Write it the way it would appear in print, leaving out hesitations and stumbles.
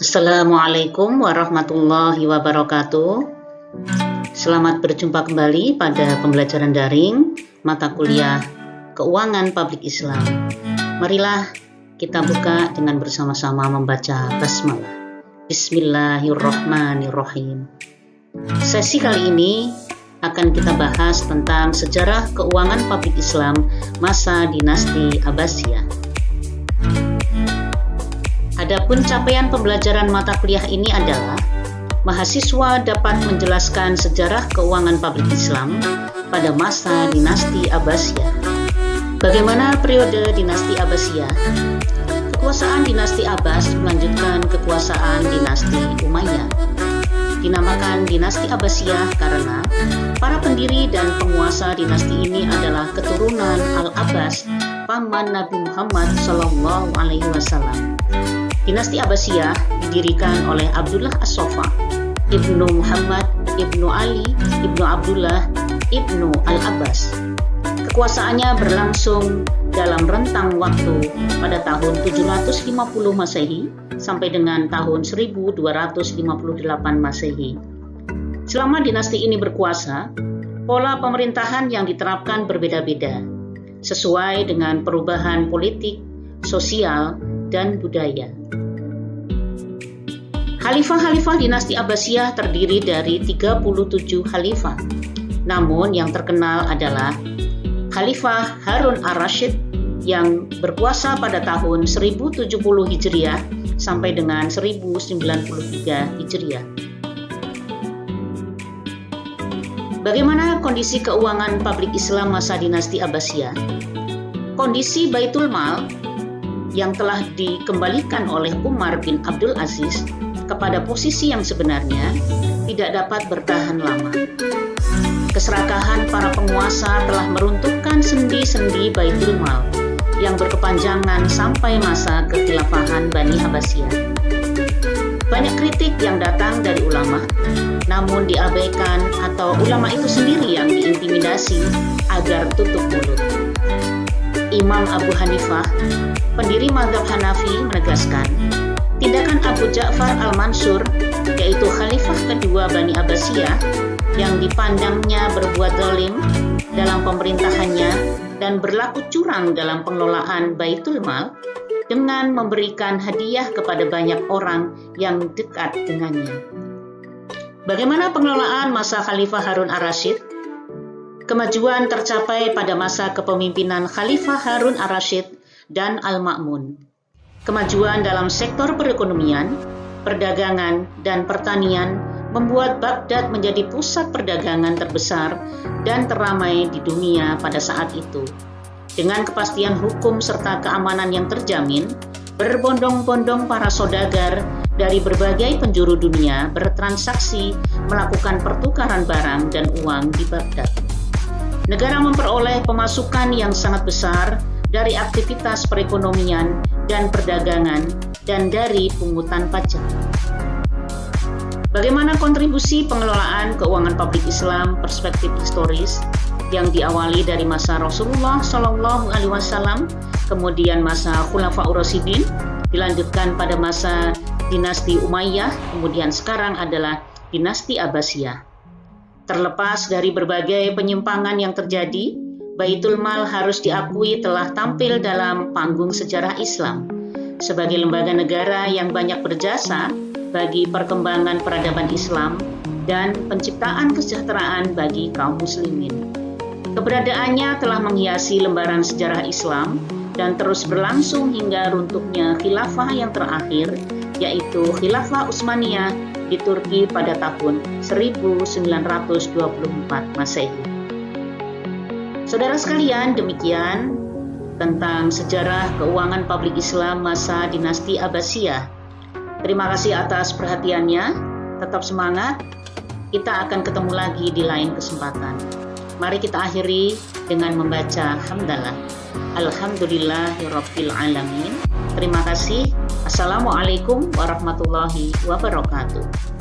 Assalamualaikum warahmatullahi wabarakatuh. Selamat berjumpa kembali pada pembelajaran daring mata kuliah Keuangan Publik Islam. Marilah kita buka dengan bersama-sama membaca basmalah. Bismillahirrahmanirrahim. Sesi kali ini akan kita bahas tentang sejarah keuangan publik Islam masa dinasti Abbasiyah. Adapun capaian pembelajaran mata kuliah ini adalah mahasiswa dapat menjelaskan sejarah keuangan publik Islam pada masa dinasti Abbasiyah. Bagaimana periode dinasti Abbasiyah? Kekuasaan dinasti Abbas melanjutkan kekuasaan dinasti Umayyah. Dinamakan dinasti Abbasiyah karena para pendiri dan penguasa dinasti ini adalah keturunan Al-Abbas, paman Nabi Muhammad SAW. Dinasti Abbasiyah didirikan oleh Abdullah As-Sofah, Ibnu Muhammad, Ibnu Ali, Ibnu Abdullah, Ibnu Al-Abbas. Kekuasaannya berlangsung dalam rentang waktu pada tahun 750 Masehi sampai dengan tahun 1258 Masehi. Selama dinasti ini berkuasa, pola pemerintahan yang diterapkan berbeda-beda, sesuai dengan perubahan politik, sosial, dan budaya. Khalifah-khalifah dinasti Abbasiyah terdiri dari 37 khalifah. Namun yang terkenal adalah Khalifah Harun ar-Rasyid yang berkuasa pada tahun 1070 Hijriah sampai dengan 1093 Hijriah. Bagaimana kondisi keuangan publik Islam masa dinasti Abbasiyah? Kondisi Baitul Mal yang telah dikembalikan oleh Umar bin Abdul Aziz kepada posisi yang sebenarnya tidak dapat bertahan lama. Keserakahan para penguasa telah meruntuhkan sendi-sendi Baitul Mal yang berkepanjangan sampai masa kekhilafahan Bani Abbasiyah. Banyak kritik yang datang dari ulama, namun diabaikan atau ulama itu sendiri yang diintimidasi agar tutup mulut. Imam Abu Hanifah, pendiri mazhab Hanafi, menegaskan tindakan Abu Ja'far al-Mansur, yaitu khalifah kedua Bani Abbasiyah, yang dipandangnya berbuat zalim dalam pemerintahannya dan berlaku curang dalam pengelolaan Baitul Mal dengan memberikan hadiah kepada banyak orang yang dekat dengannya. Bagaimana pengelolaan masa Khalifah Harun ar-Rasyid? Kemajuan tercapai pada masa kepemimpinan Khalifah Harun ar-Rasyid dan Al-Ma'mun. Kemajuan dalam sektor perekonomian, perdagangan, dan pertanian membuat Baghdad menjadi pusat perdagangan terbesar dan teramai di dunia pada saat itu. Dengan kepastian hukum serta keamanan yang terjamin, berbondong-bondong para saudagar dari berbagai penjuru dunia bertransaksi melakukan pertukaran barang dan uang di Baghdad. Negara memperoleh pemasukan yang sangat besar dari aktivitas perekonomian dan perdagangan dan dari pungutan pajak. Bagaimana kontribusi pengelolaan keuangan publik Islam perspektif historis yang diawali dari masa Rasulullah SAW, kemudian masa Khulafaur Rasyidin, dilanjutkan pada masa dinasti Umayyah, kemudian sekarang adalah dinasti Abbasiyah. Terlepas dari berbagai penyimpangan yang terjadi, Baitul Mal harus diakui telah tampil dalam panggung sejarah Islam sebagai lembaga negara yang banyak berjasa bagi perkembangan peradaban Islam dan penciptaan kesejahteraan bagi kaum muslimin. Keberadaannya telah menghiasi lembaran sejarah Islam dan terus berlangsung hingga runtuhnya khilafah yang terakhir, yaitu Khilafah Utsmaniyah di Turki pada tahun 1924 Masehi. Saudara sekalian, demikian tentang sejarah keuangan publik Islam masa dinasti Abbasiyah. Terima kasih atas perhatiannya. Tetap semangat. Kita akan ketemu lagi di lain kesempatan. Mari kita akhiri dengan membaca hamdalah. Alhamdulillahirabbil alamin. Terima kasih. Assalamualaikum warahmatullahi wabarakatuh.